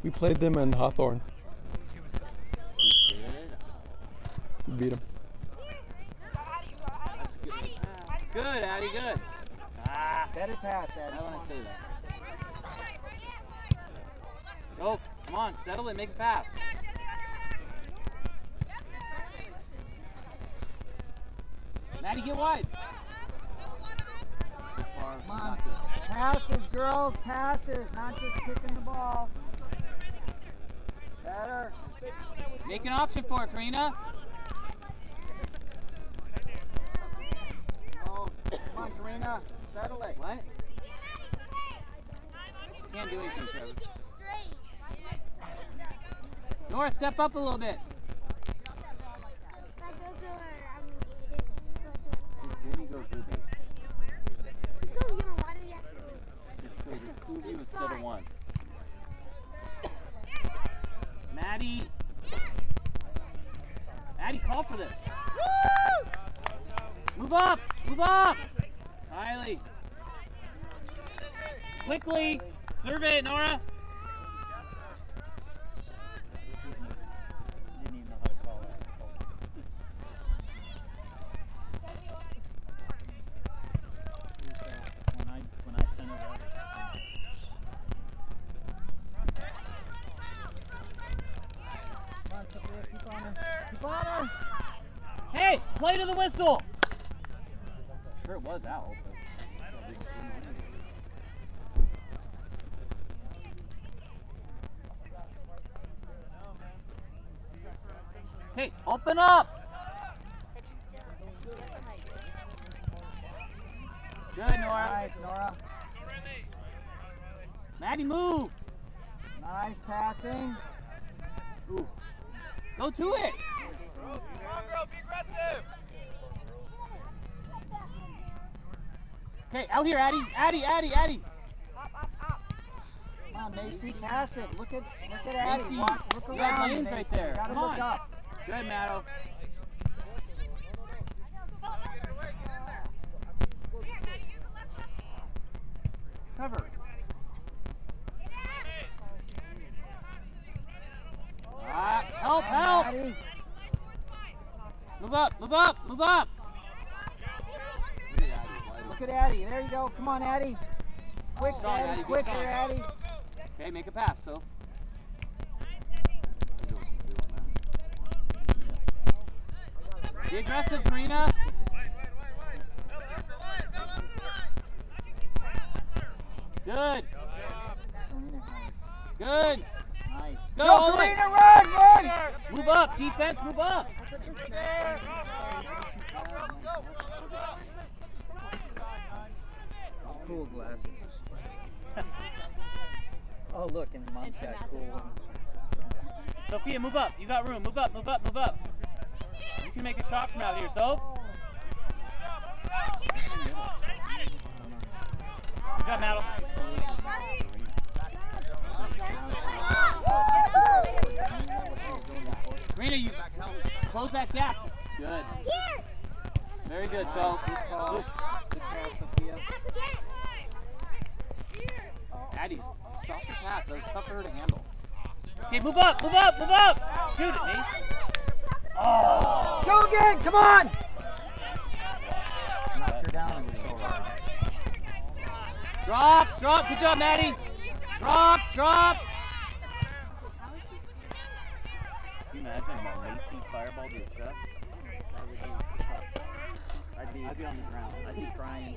We played them in Hawthorne. We beat them. That's good. Good, Addie, good. Better pass, Addie. I want to say that. Oh, come on, settle it, make a pass. Maddie, get wide. Come on. Passes, girls, passes, not just kicking the ball. Better. Make an option for it, Karina. Oh, come on, Karina. Settle it. What? You can't do anything, Trevor. Nora, step up a little bit. Then you go through this. So there's two of you instead of one. Maddie. Maddie, call for this. Woo! Move up! Move up! Kylie. Quickly. Serve it, Nora. Didn't even know how to call that. When I sent it up. Come on, Sophia, keep on her. Keep on her. Hey, play to the whistle. Sure, it was out. Hey, open up. Good, Nora. Nice, Nora. Maddie, move. Nice passing. Ooh. Go to it. Come on, girl, be aggressive. Okay, out here, Addie. Addie. Come on, Macy, pass it. Look at Addie. Macy, Look you got around, lanes Macy. right there. Gotta Come look on. up. Good, Matto. Cover. Help! Maddie. Move up! Look at Addie. There you go. Come on, Addie. Quick, Strong, Addie. Addie, Quick good there, Addie. Okay, make a pass, so. Be aggressive, Karina. Good. Good. Nice. Go, Go, Karina, run! Move up, defense, move up. Cool glasses. Oh, look, and Mom's got cool ones. Sophia, move up. You got room. Move up. You can make a shot from out here, Soph. Good job, Maddie. Karina, you close that gap. Good. Very good, Soph. Good pass, Sophia. Addie, softer pass. That was tough for her to handle. Okay, move up. Shoot it, Mace. Oh. Go again, come on! Knocked her down, it was so hard. Drop. Good job, Maddie. Drop. Can you imagine a Macy fireball to your chest? I'd be on the ground. I'd be crying.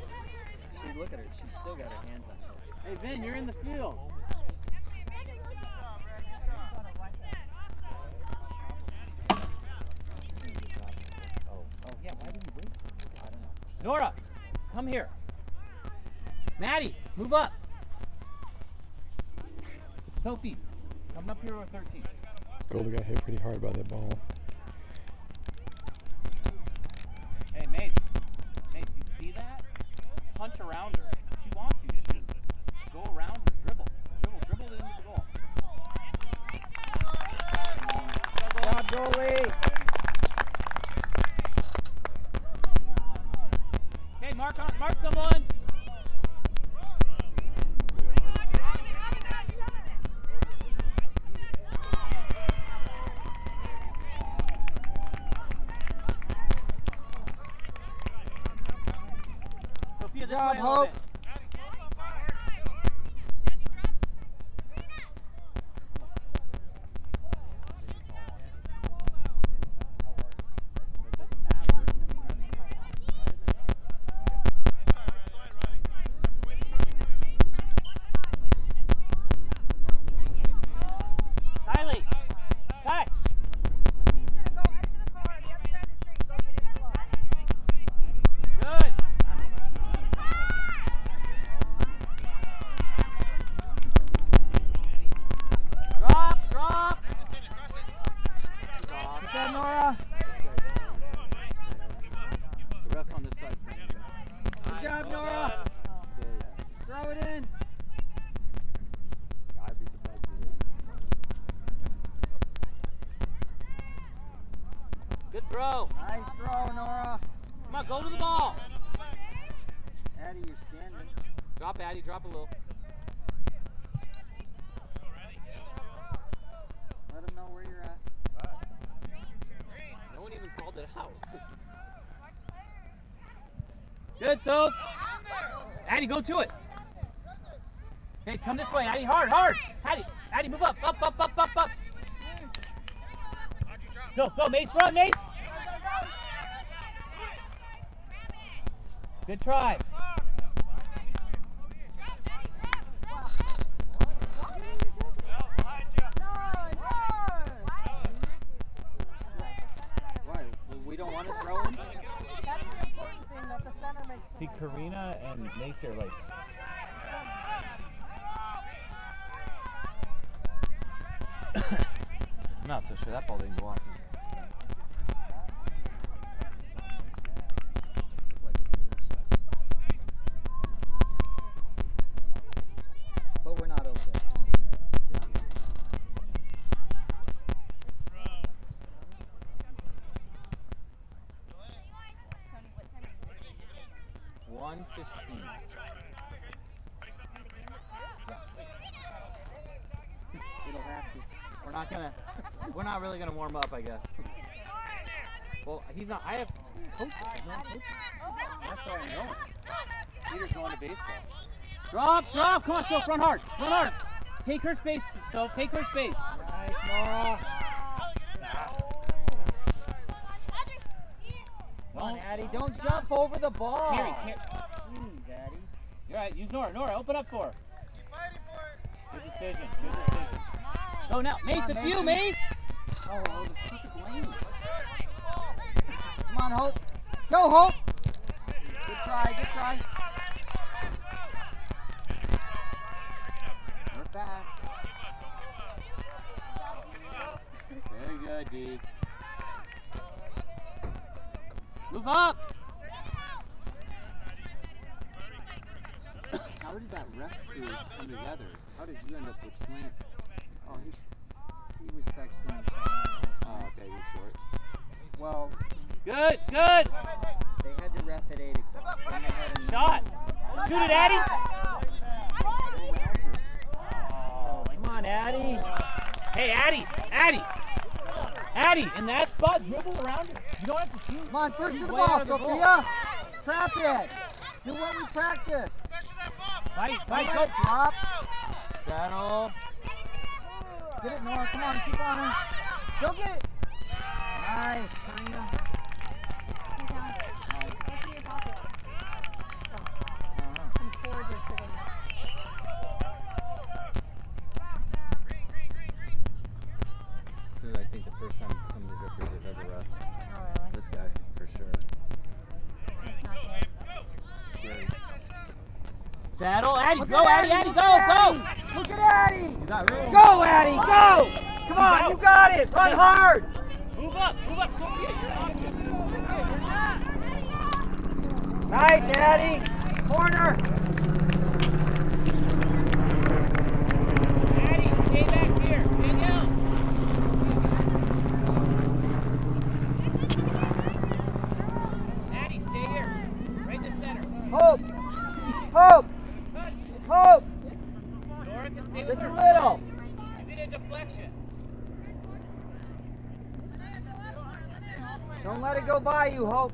See, look at her. She's still got her hands on her. Hey, Vin, you're in the field. Oh, yeah, why didn't you wait? I don't know. Nora, come here. Maddie, move up. Sophie, come up here with 13. Goldie got hit pretty hard by that ball. Hey, Mace, you see that? Punch around her. She wants you to shoot. Go around her. Dribble it into the goal. Good job, goalie. Okay, mark someone. this job, way a little Hope. bit. Kylie! Kai! He's gonna go up to the car on the other side of the street and go get his glove. Good! Drop! Get that, Nora. The ref's on this side. Good job, Nora. Throw it in. I'd be surprised if he is. Good throw. Nice throw, Nora. Come on, go to the ball. Addie, you're standing. Drop, Addie. Drop a little. Let them know where you're at. No one even called it out. Good, Soph. Addie, go to it. Hey, come this way, Addie. Hard. Addie, move up. Go, Mace, run, Mace. Good try. Why? We don't want to throw him? That's the important thing, that the center makes the See, line. Karina and Mace are like. I'm not so sure that ball didn't go off. But we're not over there. Tony, what time are you 1:15. in the game at 2? It'll have to. We're not really gonna warm up, I guess. Well, he's not. I have coaches. That's where I'm going. Peter's going to baseball. Drop! Come on, so front hard. Take her space, take her space. Nice, Nora. Come on, Addie. Don't jump over the ball. Carry. Jeez, Addie. You're right. Use Nora. Open up for her. Good decision. Go now, Mace. on, It's Mace. you, Mace. Oh, that was a perfect lane. Come on, Hope. Go, Hope. Good try. We're back. Very good, D. Move up. How did that ref crew come together? How did you end up with Flint? Oh, he was texting. Oh, okay, you're short. Well, Good. they had to ref at 8 o'clock. Then they had a Shot. Shoot it, Addie. Oh, come on, Addie. Hey, Addie, in that spot, dribble around her. You don't have to shoot. Come on, first to the Way out ball, of the Sophia. Trap it. Do what we practice. Fight, Go. Drop. Settle. Get it, Nora. Come on, keep on her. Go get it. Nice, Karina. What's in your pocket? Some forges for them. This is, I think, the first time some of these referees have ever ref. Oh, really? This guy, for sure. That's not good. Scary. Saddle, Addie, Look go, at Addie, look go, at go! Addie. Look at Addie. You got room. Go, Addie, go. Come on, you got it. Run hard. Move up, Sophia, you're on it. Nice, Addie. Corner. Addie, stay back here. Danielle. Addie, stay here. Right in the center. Hope. Nora can stay Just with a her. little. Give it a deflection. Don't let it go by you, Hope.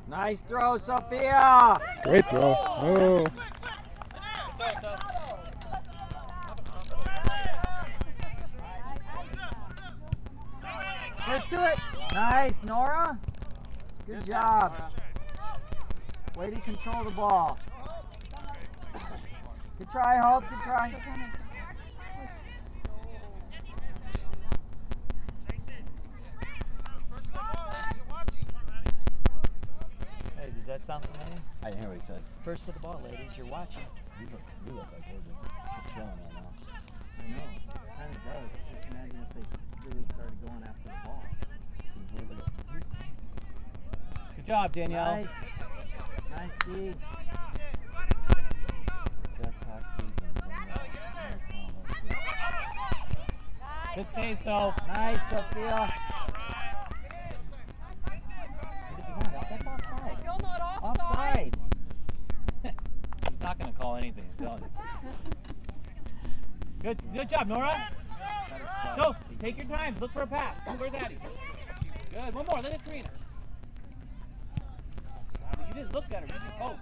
Nice throw, Sophia. Great throw. Oh. First to it. Nice, Nora. Good job. Way to control the ball. Good try, Hope. Good try. Hey, does that sound familiar? I didn't hear what he said. First to the ball, ladies. You're watching. You look like we're just chilling right now. I know. It kind of does. Just imagine if they really started going after the ball. Good job, Danielle. Nice. Nice, D. Good save, so. Nice, Sophia. That's offside. Still not offside. Offside. He's not going to call anything. I'm telling you. Good job, Nora. So, take your time. Look for a pass. Where's Addie? Good. One more. Let it Karina. You didn't look at her. You just hoped.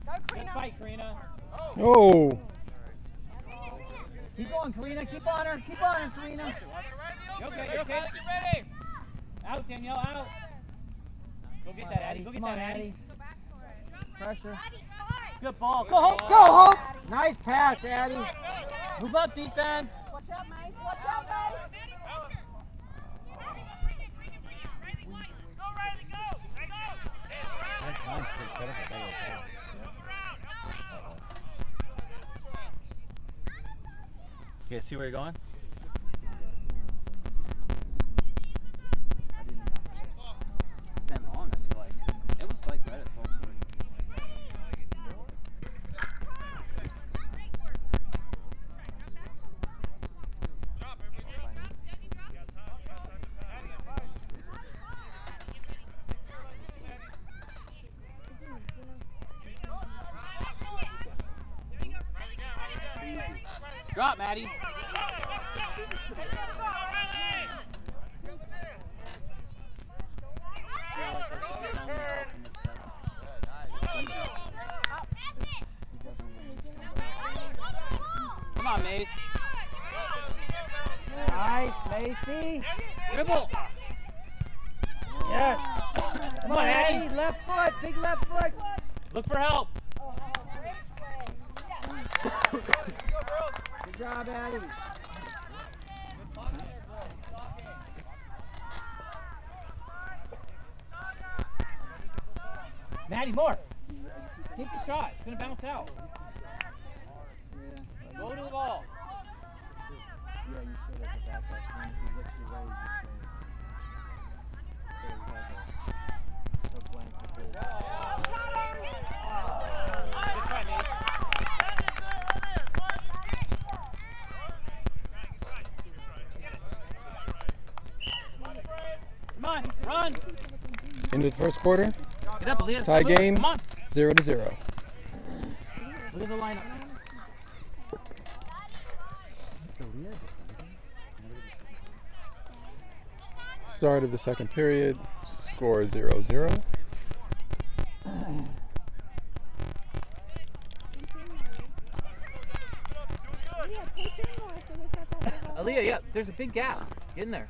Go, Good Karina. fight, Karina. Oh. Keep going, Karina. Keep on her. Keep on her, Karina. You're okay. You're okay. Get ready. Out, Danielle. Out. Go get that, Addie. Go get Come on, that, Addie. Addie. Pressure. Good ball. Go home. Go, Hope. Nice pass, Addie. Move up, defense. Watch out, Mace. Watch out, Mace. Okay, see where you're going? Been long, I feel like. It was like right at 12:30. Drop, Maddie. Come on, Mace. Nice, Macy. Dribble. Yes. Come on, Addie. Left foot. Big left foot. Look for help. Good job, Addie. Maddie, more. Take the shot. It's going to bounce out. Go to the ball. Yeah, you said at the back that time, if he looks your way, you just say he has a glance at this. Good try, Nate. Come on, run. Into the first quarter. Get up, Aaliyah. Tie game. Come on. 0-0. Look at the lineup. Start of the second period. Score 0-0. Aaliyah, yeah, there's a big gap. Get in there.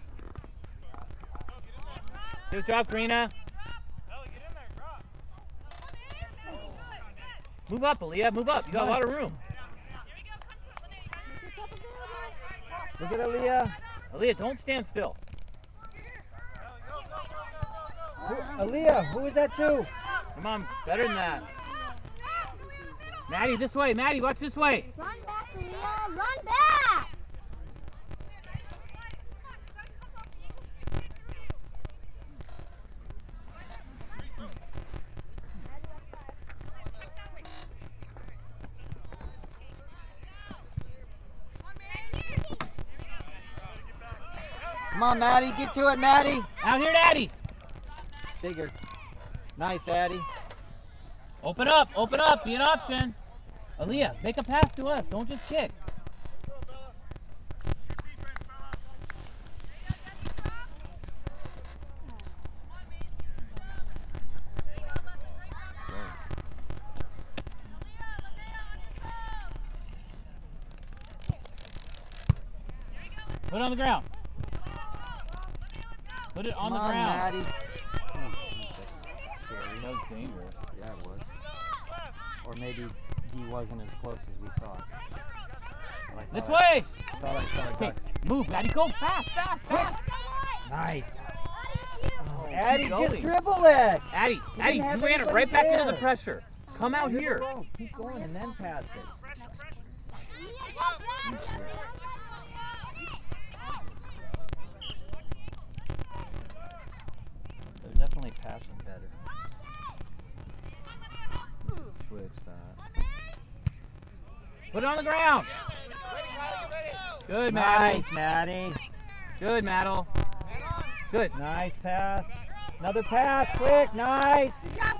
Good job, Karina. Move up, Aaliyah. Move up. You got a lot of room. Look at Aaliyah. Aaliyah, don't stand still. Aaliyah, who is that to? Come on, better than that. Maddie, this way. Maddie, watch this way. Run back, Leah. Run back. Come on, Maddie. Get to it, Maddie. Out here, Addie. Bigger. Nice, Addie. Open up. Open up. Be an option. Aaliyah, make a pass to us. Don't just kick. Put it on the ground. Put it on the ground. Maddie. Oh, that's scary. That was dangerous. Yeah, it was. Or maybe he wasn't as close as we thought. This way! Thought I saw a Okay, duck. move, Maddie. Go fast. Nice. Addie, Just dribble it. Addie, You you didn't have ran it anybody right back into the there. pressure. Come out here. Keep going and then pass it. They're definitely passing better. We should switch that. Put it on the ground. Good, Maddie. Nice, Maddie. Good, Maddle. Good. Nice pass. Another pass, quick, nice.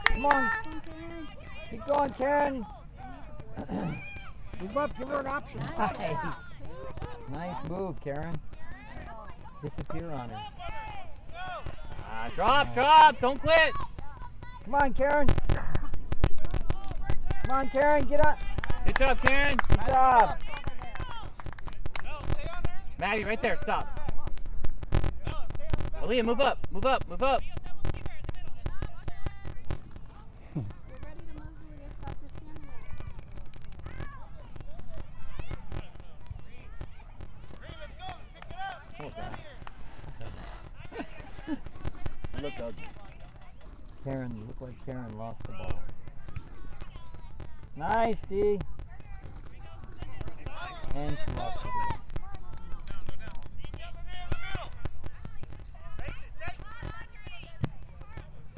Come on. Keep going, Karen. Move up, give her an option. Nice. Nice move, Karen. Disappear on her. Drop. Don't quit. Come on, Karen. Come on, Karen, get up. Good job, Karen. Good job. Maddie, right there. Stop. Aaliyah, move up. You're ready to move, Aaliyah. Stop just standing there. What was that? It looked ugly. Karen, you look like Karen lost the ball. Nice, D. And she lost the ball.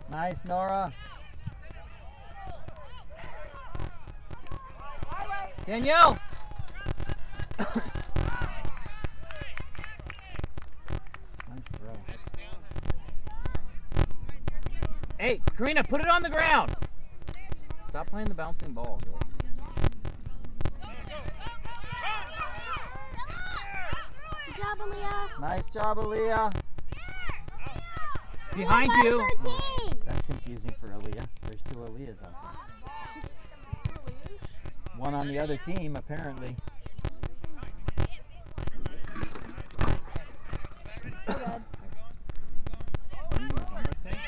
Nice, Nora. Danielle. Nice throw. Hey, Karina, put it on the ground. Stop playing the bouncing ball. Good job, Aaliyah. Nice job, Aaliyah. Behind you. That's confusing for Aaliyah. There's two Aaliyahs out there. One on the other team, apparently.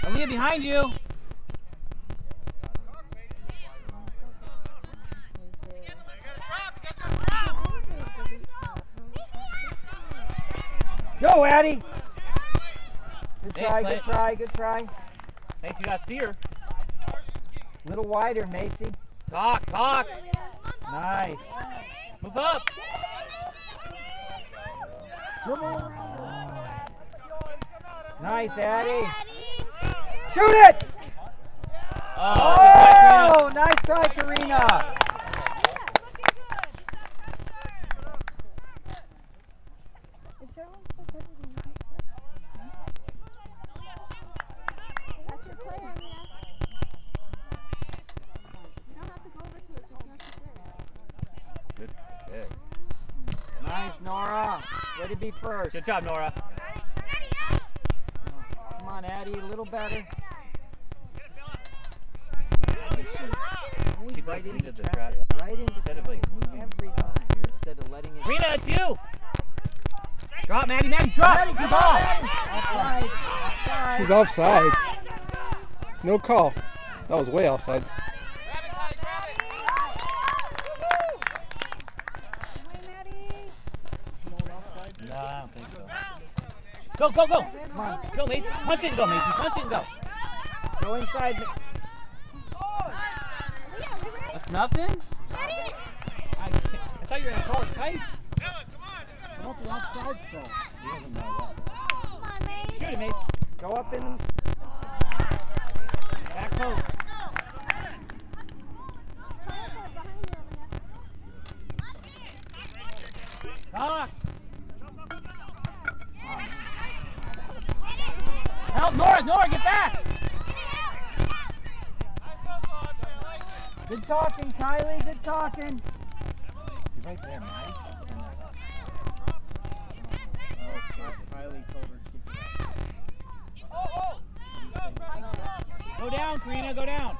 Aaliyah, behind you. Go, Addie! Good Thanks, try, Clay. good try, good try. Thanks, you got to see her. Little wider, Macy. Talk. Nice. Move up. Nice, Addie. Shoot it! Oh, good try, Karina. Nice try, Karina. That's your play, Aaliyah. You don't have to go over to it, just know she's there. Good pick. Nice, Nora. Way to be first. Good job, Nora. Come on, Addie, a little better. She Right goes into into the traffic. traffic. Right into Instead of, like, moving. every time instead of letting it. Karina, it's you. Drop, Maddie, drop. Good ball. Offside. Offside. She's offsides. No call. That was way offsides. No, I don't think so. Go. Come on. Go, Macy. Punch it and go, Macy. Punch it and go. Go inside. That's nothing? I thought you were going to call it tight. Not the offside throw. He doesn't know that. Shoot it, Macy. Go up in the. Back post. Talk. Help, Nora, get back. Good talking, Kylie. Good talking. You're right there, Maddie. Send that up. Riley told her to keep it up. Go down, Karina, go down.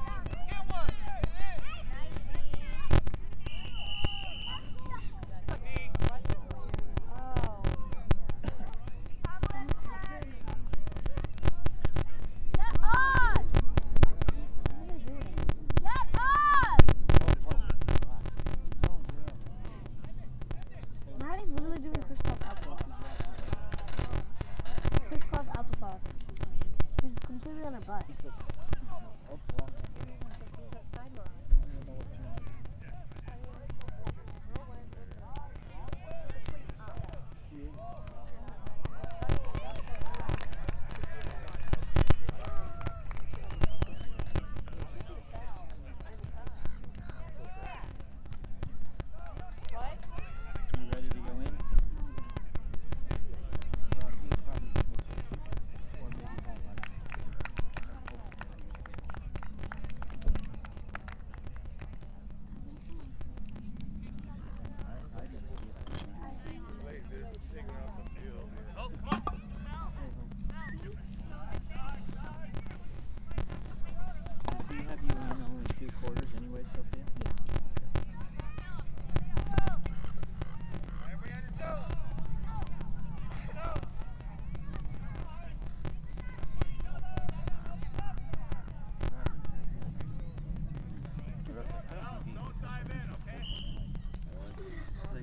Maybe on her butt. You ready to go in? Does he have you in only 2 quarters anyway, Sophia?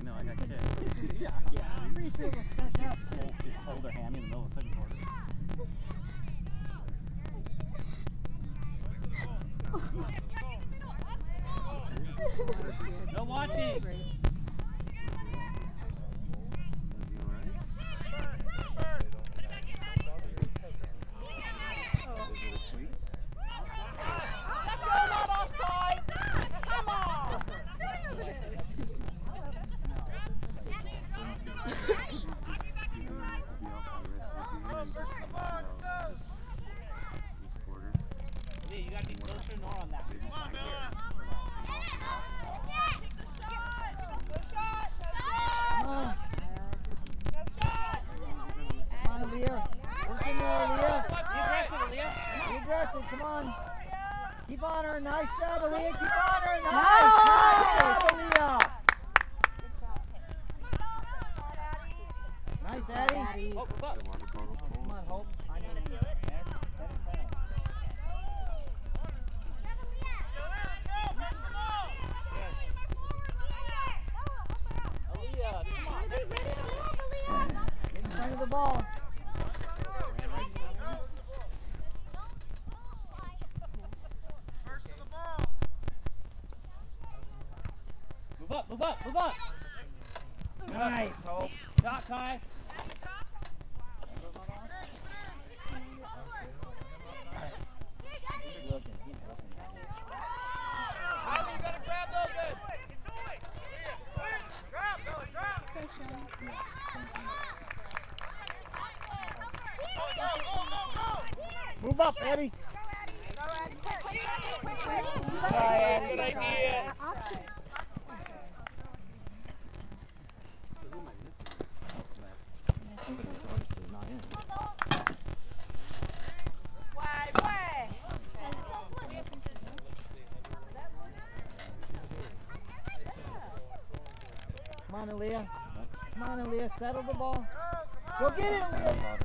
No, I got kicked. Yeah. I'm pretty sure it was stuck up. Just pulled her hammy in the middle of the second quarter. No watching. Yeah, you gotta be closer nor on that. Come on, Leah. Work in there, Leah. Be aggressive, Leah. Be aggressive. Come on. Keep on her. Nice job, Leah. Keep on her. Nice. Nice. Nice job, Leah. Nice, Addie. Oh, move up. Come on, Hope. I need you. Aaliyah, come on. Get in front of the ball. Move up, move up, move up. Nice, Hope. Shot, Kai. He's looking. Riley, you gotta grab those, man. Drop, drop. Move up, Addie. Try, Addie. Good idea. Come on, Aaliyah. Come on, Aaliyah. Settle the ball. Go get it, Aaliyah.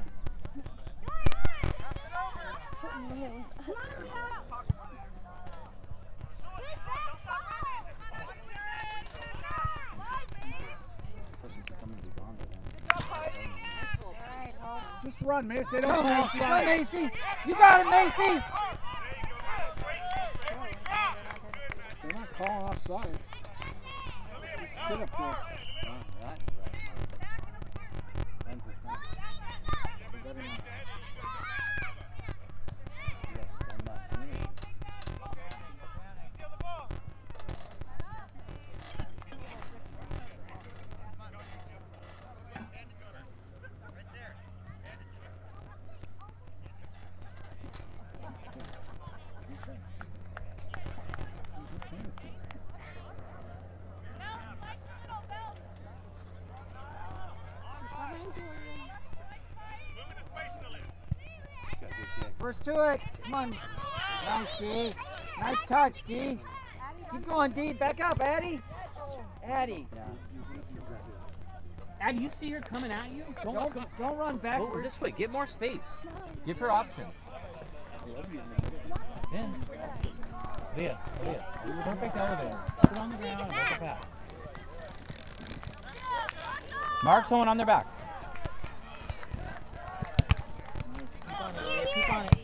Just run, Macy. Don't go outside. Macy. You got it, Macy. They're not calling offsides. Just sit up there. First to it. Come on. Nice, D. Nice touch, D. Keep going, D. Back up, Addie. Addie. Addie, you see her coming at you? Don't run Over backwards. this way. Get more space. Give her options. Then. Leah. Perfect elevator. Put it on the ground and let the pass. Mark someone on their back. Keep on it, Leah. Keep on it.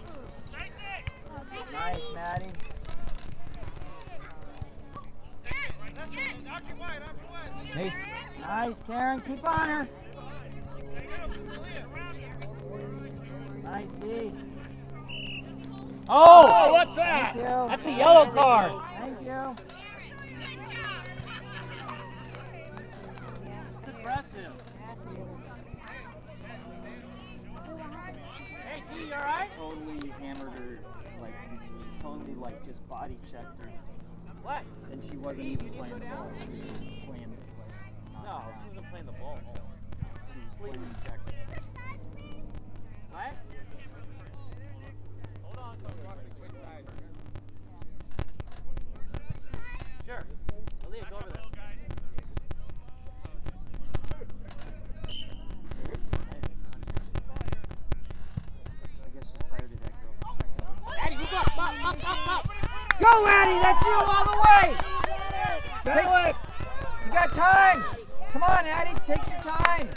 Nice. Nice, Karen. Keep on her. Nice, D. Oh, what's that? Thank you. That's a yellow card. Thank you. That's aggressive. Hey, D, you alright? Totally hammered her, like, totally, like, just body checked her. What? And she wasn't even playing the ball. She was just playing, like, No, she wasn't playing the ball. she was playing check. What? Hold on, Coach. Watch the switch side. Sure. Aaliyah, go over there. I guess she's tired of that girl. Addie, move up. Go, Addie! That's you all the way! Settle it. You got time! Come on, Addie, take your time.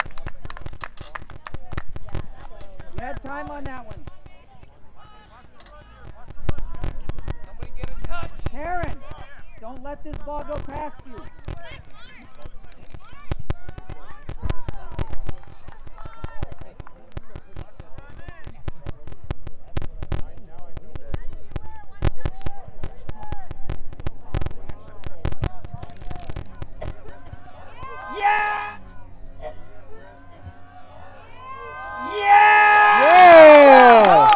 You had time on that one. Somebody get a touch. Karen, don't let this ball go past you. Yeah! Yeah! Yeah!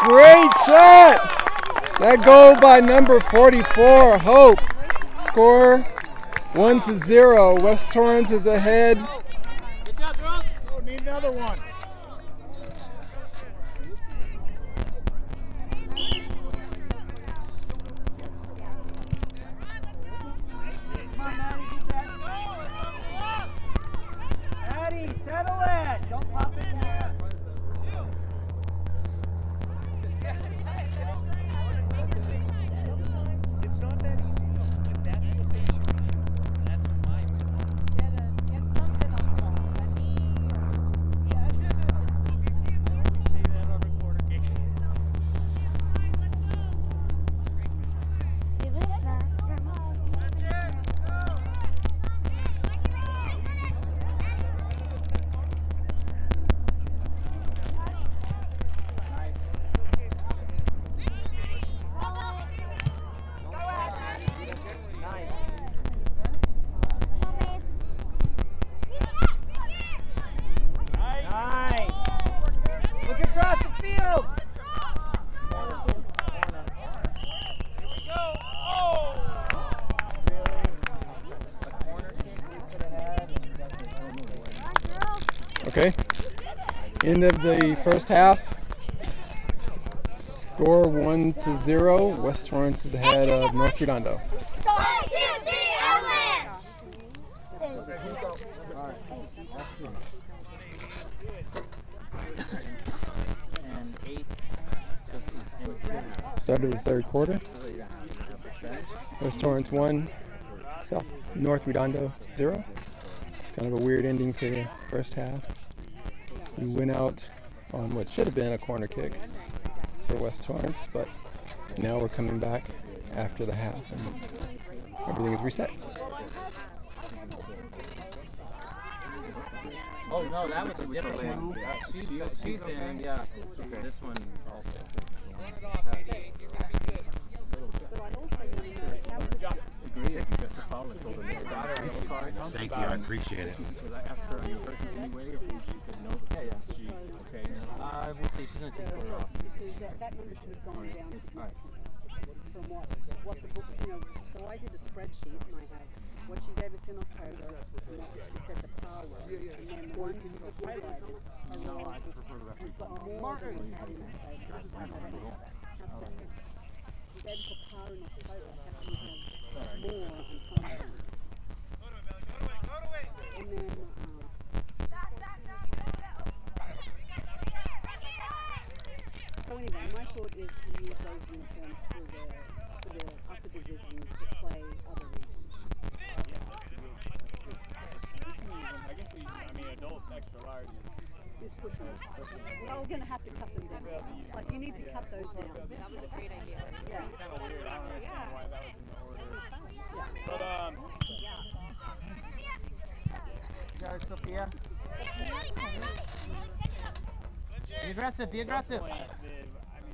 Great shot! That goal by number 44, Hope. Score 1-0. West Torrance is ahead. Good job, girl. Oh, need another one. Come on, Maddie, get that. Maddie, settle it. Don't pop it in there. It's not that easy, though. If that's the patient, that's my I always say that on a quarter game. Nice. Look across the field. Okay. End of the first half. Score 1-0. West Torrance is ahead of North Redondo. And 8. So she's Started the third quarter. West Torrance 1, North Redondo 0. Kind of a weird ending to the first half. We went out on what should have been a corner kick for West Torrance, but now we're coming back after the half and everything is reset. Oh no, that was a different one. She's in, yeah. This one also. Agree if you got a foul that told her next time. Thank you, I appreciate it. Because I asked her, are you hurting anyway? Or she said no. But she okay. We'll see. She's gonna take the quarter off. Because that number should have gone down significantly from what the book, so I did a spreadsheet and I had what she gave us in October and what she said the power was, and then the ones that were highlighted are No, all I prefer the referee. more than we had in October. She gave us a power in October, how can we have more in some things? And then so anyway, my thought is to use those uniforms for the upper division to play other regions. Adult extra large. Is pushing it. Well, we're going to have to cut them down. It's like you need to cut those down. That was a great idea. Yeah. Kind of weird. I don't understand why that was in the order. Yeah. But Sorry, Sophia. Be aggressive, be aggressive.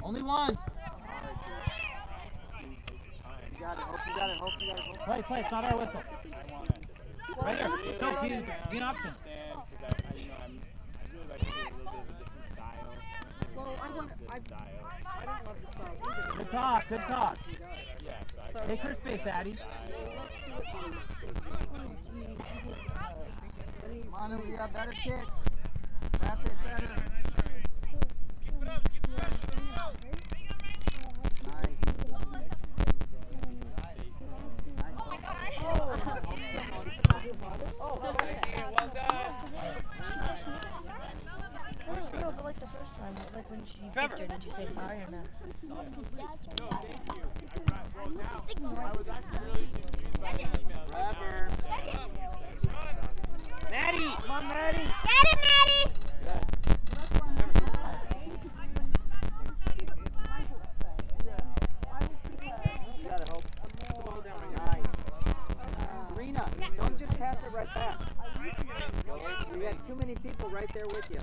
Only one. You got it, hope you got it, hope you got it. Hope. Play, play, it's not our whistle. Right here. So, be an option. Well, I don't love the style either. Good talk, good talk. So Take her space, Addie. let's do it on. Manu, we got better kicks. Pass it better. Nice. Well done. No, but like the first time, like when she picked her, did you say sorry or no? Rubber. Maddie! Come on, Maddie. Get it, Maddie! You got it, hope. Nice. Rena, don't just pass it right back. You got too many people right there with you.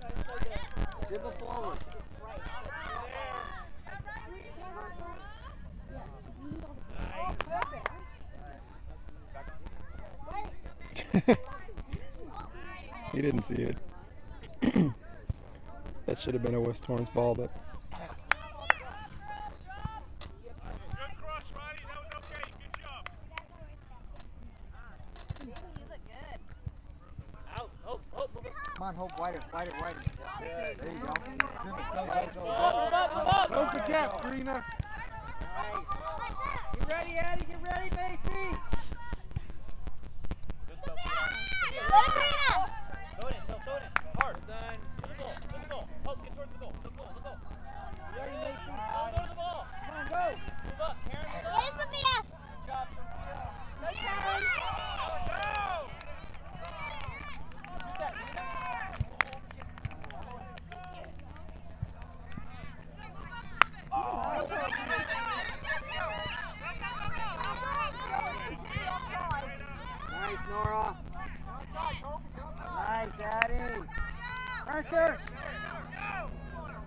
Dribble forward. He didn't see it. That should have been a West Torrance ball, but Come on, Hope, wider, wider, wider. There you go. Don't forget, Karina. Get ready, Addie, get ready, Macy. Throw it in, throw it in. Hard. Done. To the goal, to the goal. Oh, get towards the goal, the goal, the goal. Ready, Macy. Go to the ball. Come on, go. Move up, Karen. Move up. Get it, Sophia! Good job, Sophia. Go, Karen! Shoot that, shoot that. Nice, Nora. Nice, Addie. Pressure.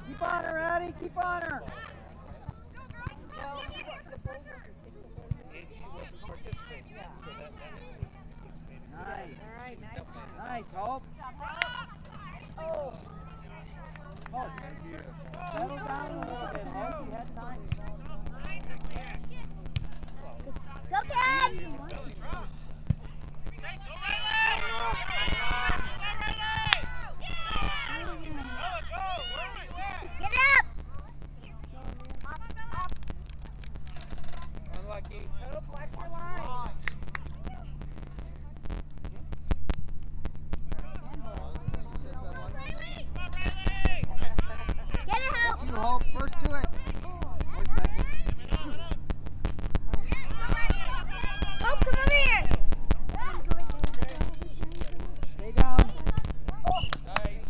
Keep on her, Addie. Keep on her. Nice. Nice, Hope. Oh. Hope. Settle down a little bit, Hope. You had time. Go, Ken! Get it up! Unlucky. Watch your line. Get it, Hope! You, Hope. First to it. Or second. Hope, come over here! Stay down. Nice.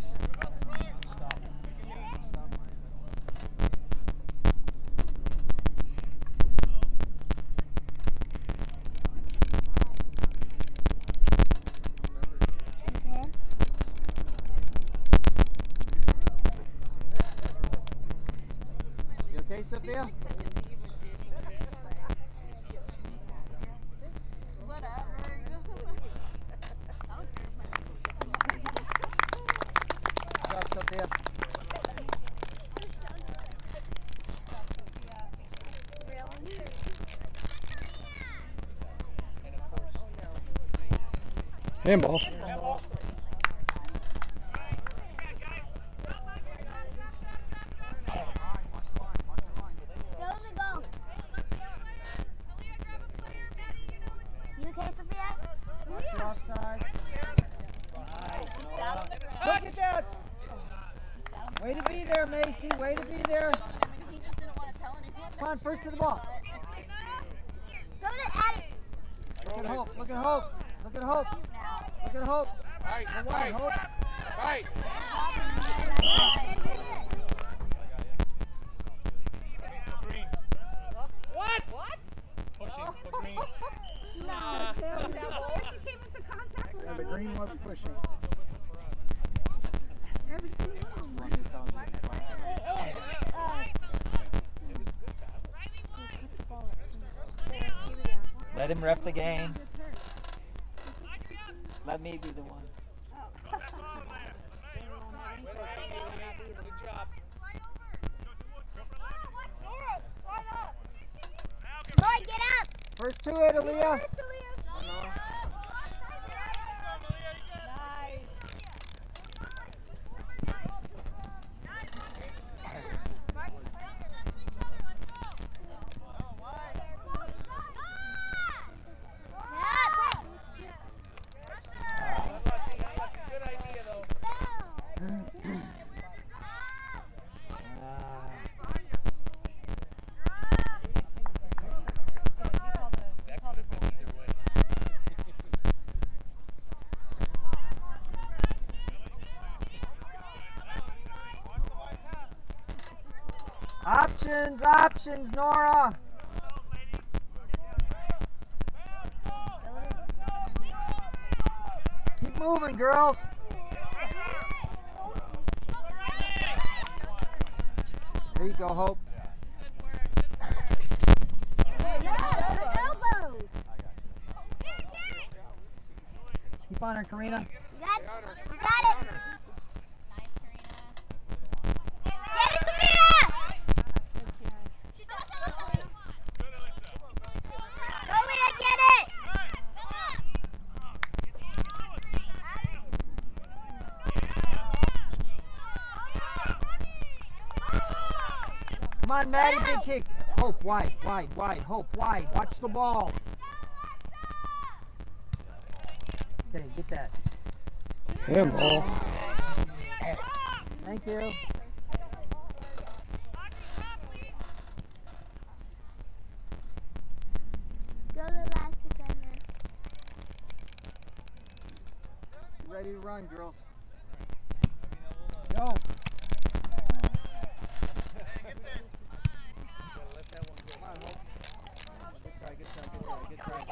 You okay, Sophia? Good job, Sophia. handball. You okay, Sophia? Watch your offside. Look at that! Way to be there, Macy. Way to be there. He just didn't want to tell anyone. Come on, first to the ball. Go to Addie. Look at Hope. Look at Hope. Look at Hope. Look at Hope. Fight, Go wide, Hope. fight. Green. What? Pushing for green. No. She came into contact with Yeah, the green was pushing. Let him ref the game. Let me be the one. Boy, get up! First to it, Aaliyah. Options, Nora. Keep moving, girls. There you go, Hope. Keep on her, Karina. You got it. Nice, Karina. Get it, Sophia! Go, Leah, get it! Come on, Maddie, big kick. Hope, wide. Hope, wide. Watch the ball. Okay, get that. Damn ball. Thank you. Go to the last defender. Ready to run, girls. Go. Good try. All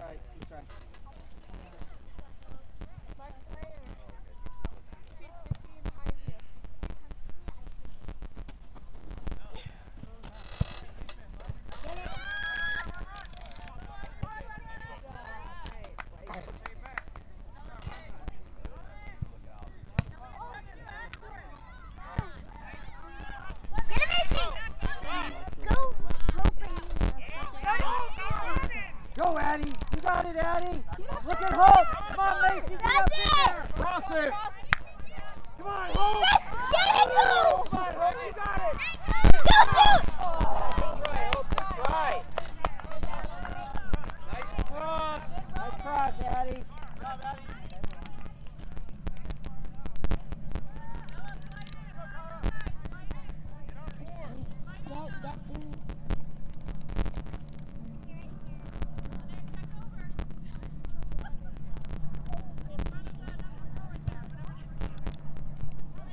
right, good try. Go, Addie. You got it, Addie. Look at Hope. Come on, Macy. Get up in there. Cross it. Come on, Hope. Get it, go! Come on, Hope. You got it. Go shoot! Good try, Hope. Good try. Nice cross. Nice cross, Addie.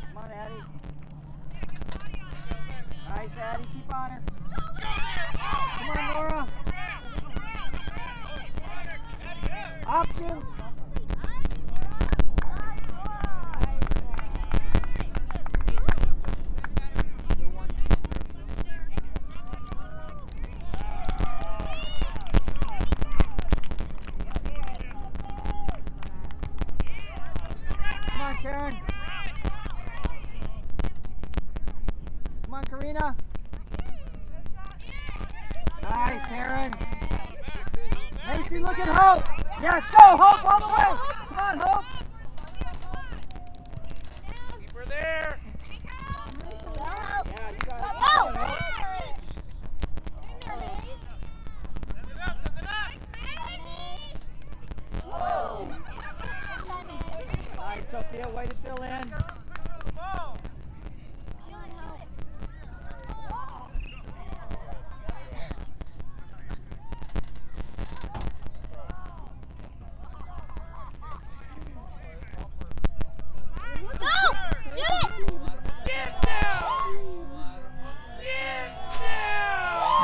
Come on, Addie. Nice, Addie. Keep on her. Come on, Nora. Options. Come on, Karen. Come on, Karina. Nice, Karen. Macy, look at Hope. Yes, go, Hope, all the way. Come on, Hope. Keep her there. Yeah, you got it. Go! Nice, Sophia, way to fill in.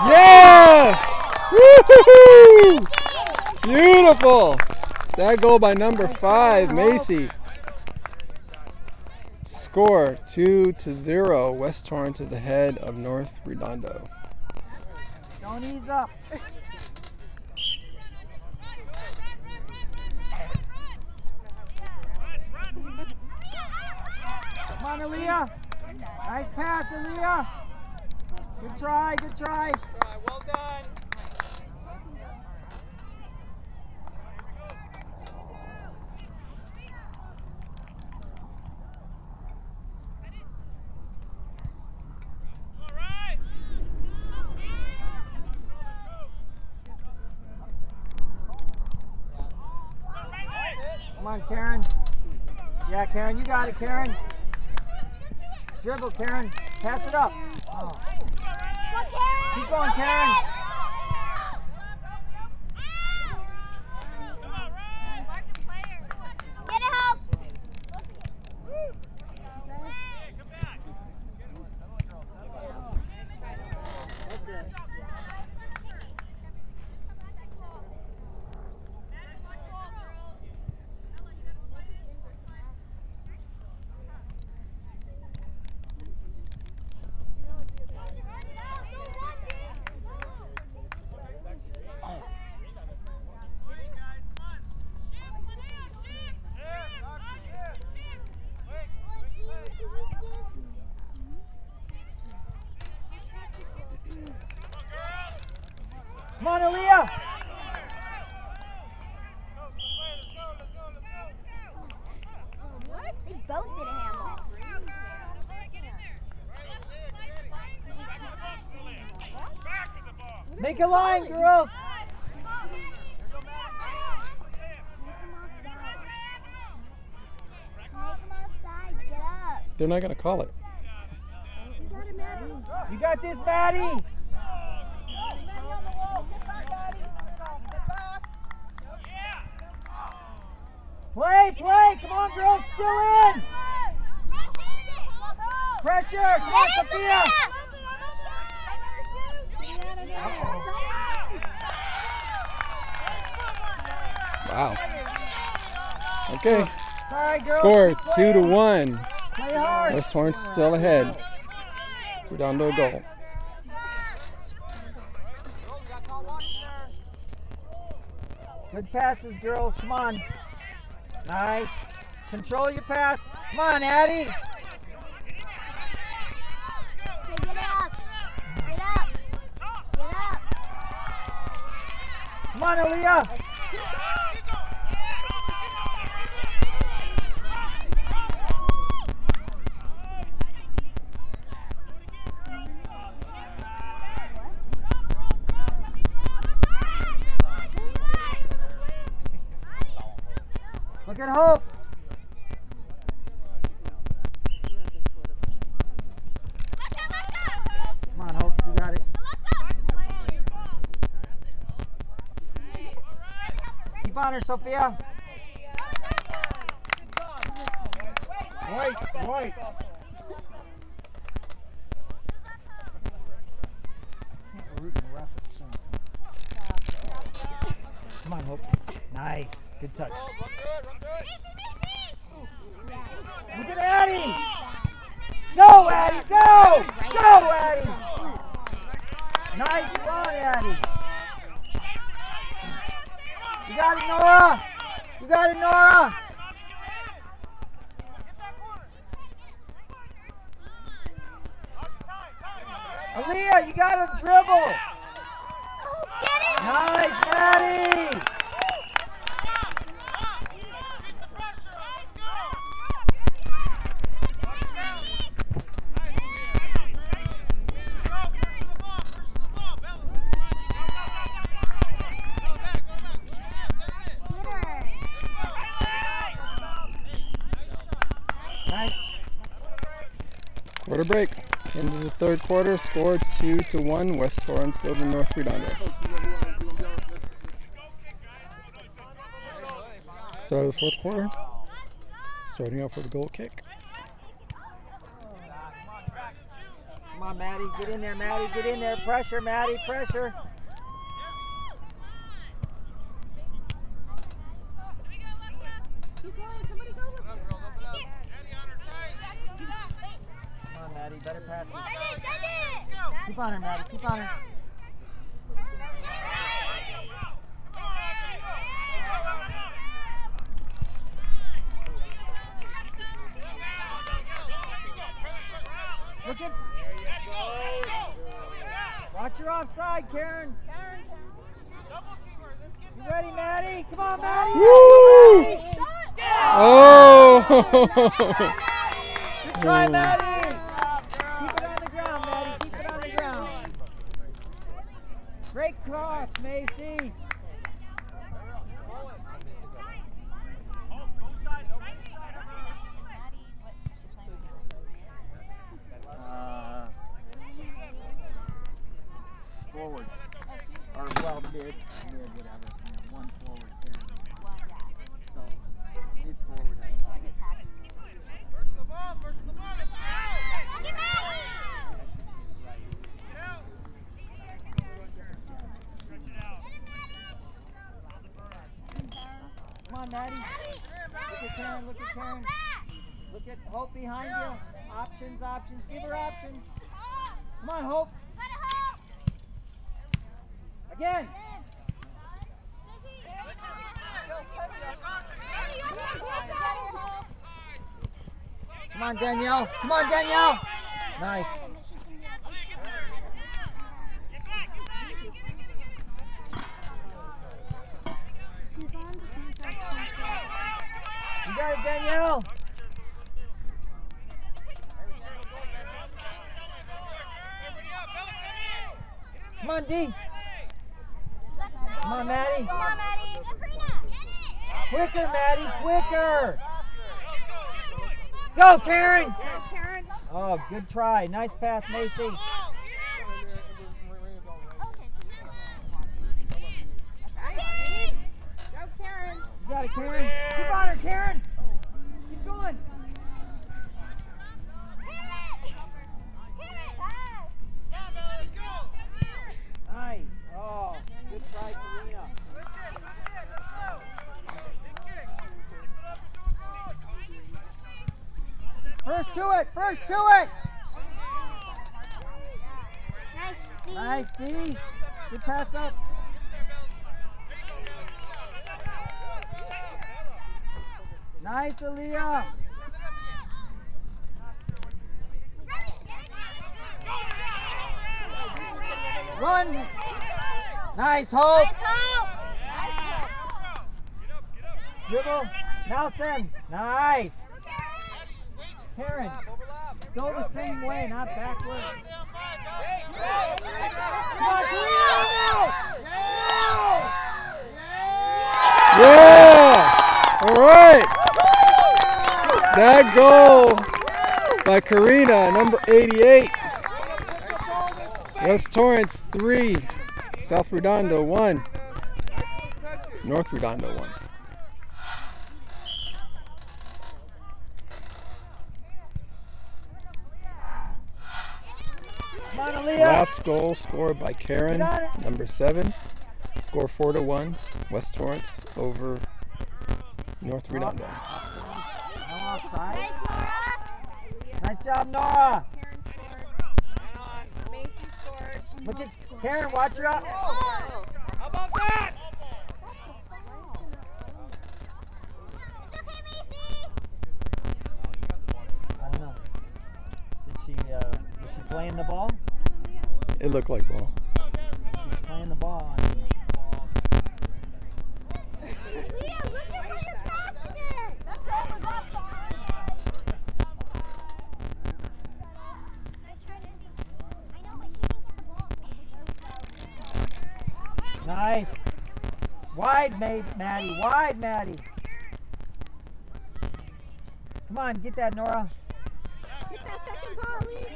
Yes! Woo-hoo-hoo! Beautiful! That goal by number 5, Macy. Score 2-0. West Torrance is ahead of North Redondo. Don't ease up. Come on, Aaliyah. Nice pass, Aaliyah. Good try, good try. Well done. Come on, Karen. Yeah, Karen, you got it, Karen. Dribble, Karen. Pass it up. Oh. Keep going, Karen. Get it, Hope. Come on, Aaliyah. What? They both did a handball. Make a line, girls. They're not going to call it. You got this, Maddie. Play, play. Come on, girls. Still in. Pressure. Come on, Sophia. Wow. Okay. Sorry, girls. Score Keep playing. 2-1. Play hard. West Torrance still ahead. Redondo goal. Good passes, girls. Come on. Nice. Control your pass. Come on, Addie. Okay, get up. Get up. Get up. Come on, Aaliyah. Look at Hope. Come on, Hope. You got it. Keep on her, Sophia. Right, right. Come on, Hope. Nice. Good touch. Look at Addie. Go, Addie. Go. Go, Addie. Nice run, Addie. You got it, Nora. You got it, Nora. Aaliyah, you got to dribble. Nice, Addie. Quarter break. Into the third quarter. Score 2-1. West Torrance over North Redondo. Start of the fourth quarter. Starting off with a goal kick. Come on, Maddie. Get in there, Maddie. Get in there. Pressure, Maddie. Pressure. Come on, Maddie. Better passes. Keep on her, Maddie. Keep on her. Look at. Watch your offside, Karen. You ready, Maddie? Come on, Maddie. Woo! Oh! Good try, Maddie. Keep it on the ground, Maddie. Keep it on the ground. Great cross, Macy. Forward. Or well, mid, whatever. One forward there. So it's forward. First the ball, let's go! Come on, Maddie. Look at Karen, look at Karen. Look at Hope behind you. Options, options. Give her options. Come on, Hope. Again. Come on, Danielle. Come on, Danielle. Nice. She's on the same side as You got it, Danielle. Come on, D. Come on, Maddie. Come on, Maddie. Quicker, Maddie, quicker. Go, Karen. Oh, good try. Nice pass, Macy. Go, Karen. You got it, Karen. Keep on her, Karen. Keep going. Nice. Oh, good try, Karina. First to it. First to it. Nice, Steve. Nice, D. Good pass up. Nice, Aaliyah. Run. Nice, Hope. Nice, Hope. Dribble. Nelson. Nice. Karen. Go the same way, not backwards. Come on, Karina. Yeah! All right. That goal by Karina, number 88. West Torrance 3, South Redondo 1, North Redondo 1. Come on, Aaliyah. Last goal scored by Karen, number 7. Score 4-1. West Torrance over North Redondo. No offside. Nice, Nora. Nice job, Nora. Karen scored. Macy scored. Look at Karen, watch her out. Oh. How about that? It's okay, Macy. I don't know. Did she playing the ball? It looked like ball. She's playing the ball. Leah, look at where you're passing it. That goal was offside. Nice try, Izzy. I know, but she didn't get the ball. Nice. Wide, Maddie. Wide, Maddie. Come on, get that, Nora. Get that second ball, Lee.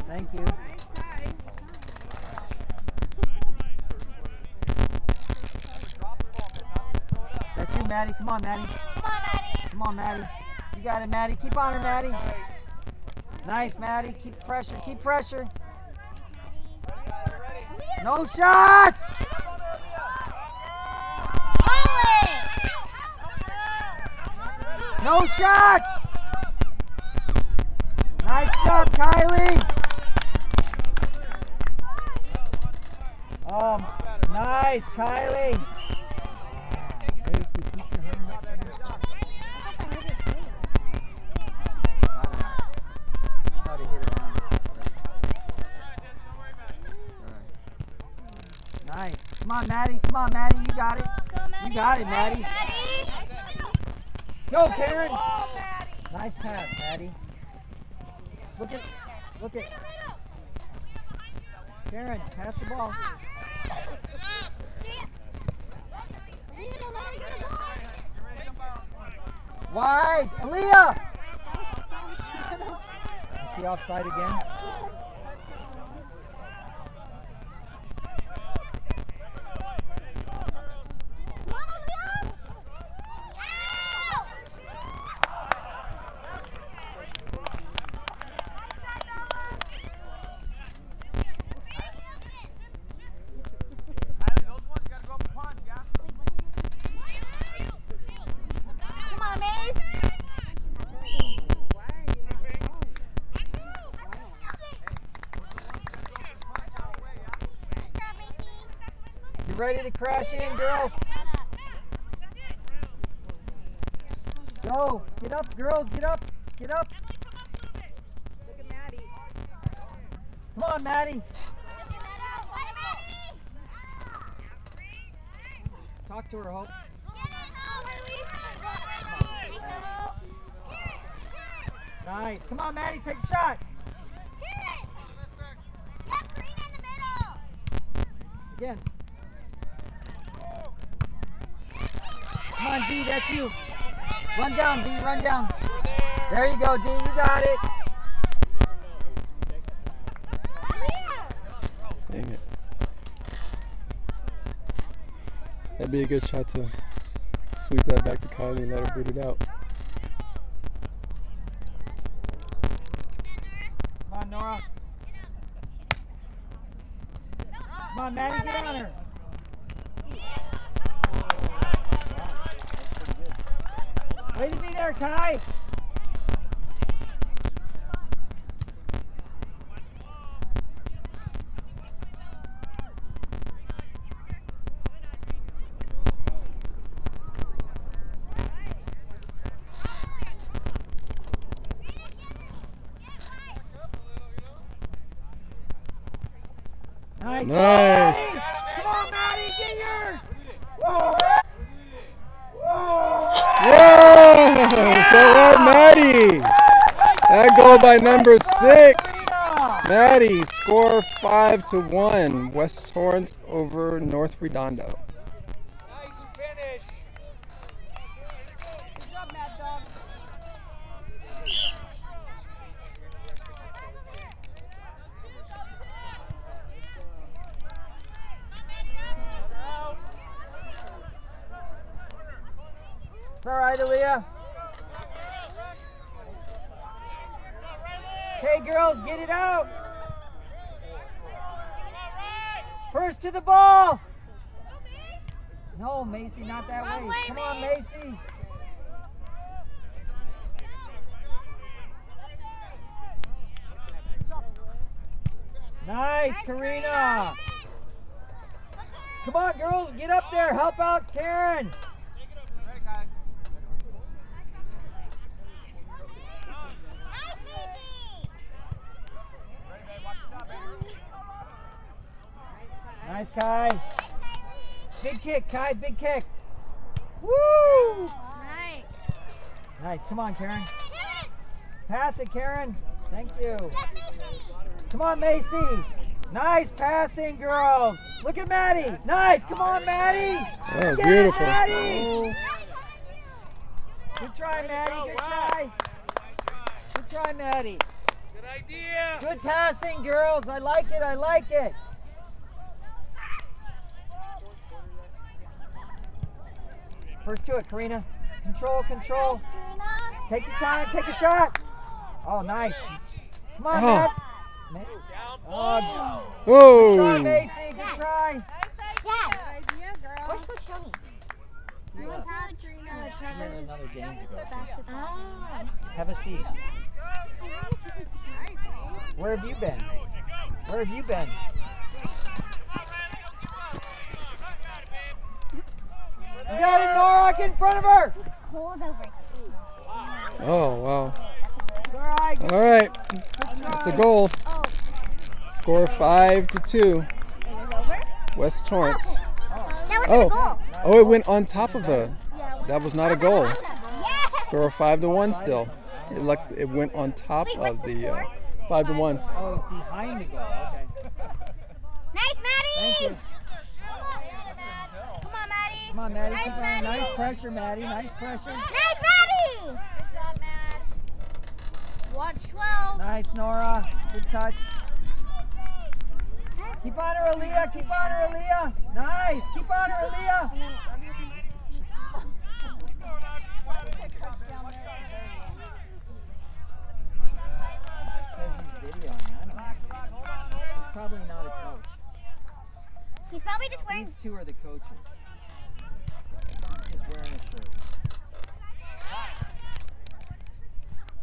Thank you. Nice try. That's you, Maddie. Come on, Maddie. Come on, Maddie. Come on, Maddie. You got it, Maddie. Keep on her, Maddie. Nice, Maddie. Keep pressure. Keep pressure. No shots! No shots! Nice job, Kylie. Oh, nice, Kylie. Macy, keep your hand up. Come on, Maddie. Come on, Maddie. You got it. You got it, Maddie. Go, Karen. Nice pass, Maddie. Look at. Karen, pass the ball. Wide, Aaliyah. Is she offside again? You ready to crash in, girls? Go. Get up, girls. Get up. Get up. Look at Maddie. Come on, Maddie. Talk to her, Hope. Nice. Come on, Maddie. Take a shot. Again. Come on, D, that's you. Run down, D, run down. There you go, D, you got it. Dang it. That'd be a good shot to sweep that back to Kylie and let her boot it out. Come on, Nora. Come on, Maddie, get on her. Way to be there, Kai. Nice. Nice. Come on, Maddie, get yours. Whoa. Yeah! So what, Maddie? That goal by number 6. Maddie, score 5-1. West Torrance over North Redondo. Nice finish. Good job, Mad Dog. It's all right, Aaliyah. Okay, girls, get it out. First to the ball. No, Macy, not that way. Come on, Macy. Nice, Karina. Come on, girls, get up there. Help out Karen. Nice, Kai. Big kick, Kai, big kick. Woo! Nice. Nice, come on, Karen. Pass it, Karen. Thank you. Come on, Macy. Nice passing, girls. Look at Maddie. Nice, come on, Maddie. Oh, Get beautiful. it, Maddie. Good try, Maddie, good try. Good try, Maddie. Good idea. Good passing, girls. I like it, I like it. First to it, Karina. Control, control. Take your time, take a shot. Oh, nice. Come on, Matt. Oh, good try, Whoa! Macy. Good try. Good idea, girl. Where's Coach Tony? Nice pass, Trina. We have another game to go. Ah. Have a seat. Nice, mate. Where have you been? Where have you been? You got it, Nora. Get in front of her. Cold over. Oh, wow. It's all right. Good All right. try. That's a goal. Oh, Score 5-2. it was over? West Torrance. was Oh, a goal. oh, it went on top of the. That was not a goal. Yes. Score 5-1 still. It went on top of the 5-1. Oh, it's behind the goal. Okay. Nice, Maddie. Thank you. Come on, Maddie. Come on, Maddie. Nice, Keep on. Maddie. Nice pressure, Maddie. Nice pressure. Nice, Maddie. Good job, Matt. Watch 12. Nice, Nora. Good touch. Keep on her, Aaliyah. Keep on her, Aaliyah. Nice. Keep on her, Aaliyah. He's probably not a coach. He's probably just wearing. These two are the coaches. Just wearing a shirt.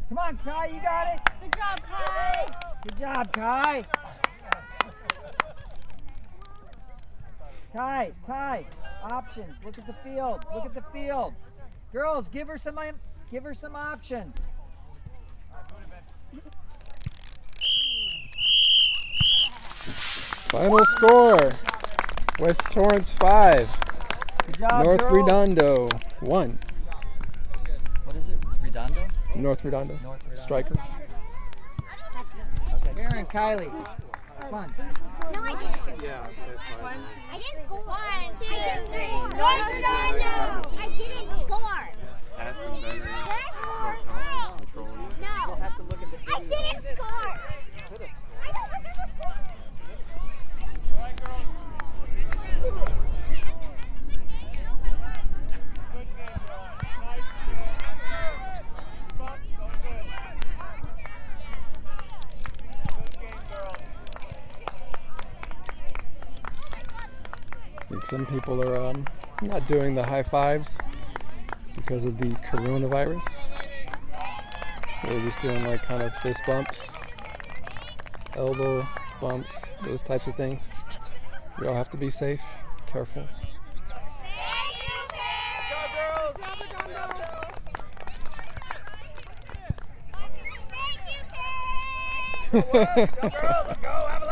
Come on, Kai, you got it. Good job, Kai. Good job, Kai. Kai, options. Look at the field. Look at the field. Girls, give her some options. Final score: West Torrance 5, Good job, North girls. Redondo 1. What is it? Redondo? North Redondo. North Redondo. Strikers. Okay. Karen, Kylie. Come on. No, I didn't. Yeah, that's fine. I didn't score. 1, 2, 3. North Redondo. I didn't score. Passing better, Did I more score? confident, controlling. No. Have to look at the I didn't score. I don't remember scoring. I think some people are not doing the high fives because of the coronavirus. They're just doing like kind of fist bumps, elbow bumps, those types of things. We all have to be safe, careful. Thank you, Karen. Go girls, let's go, have a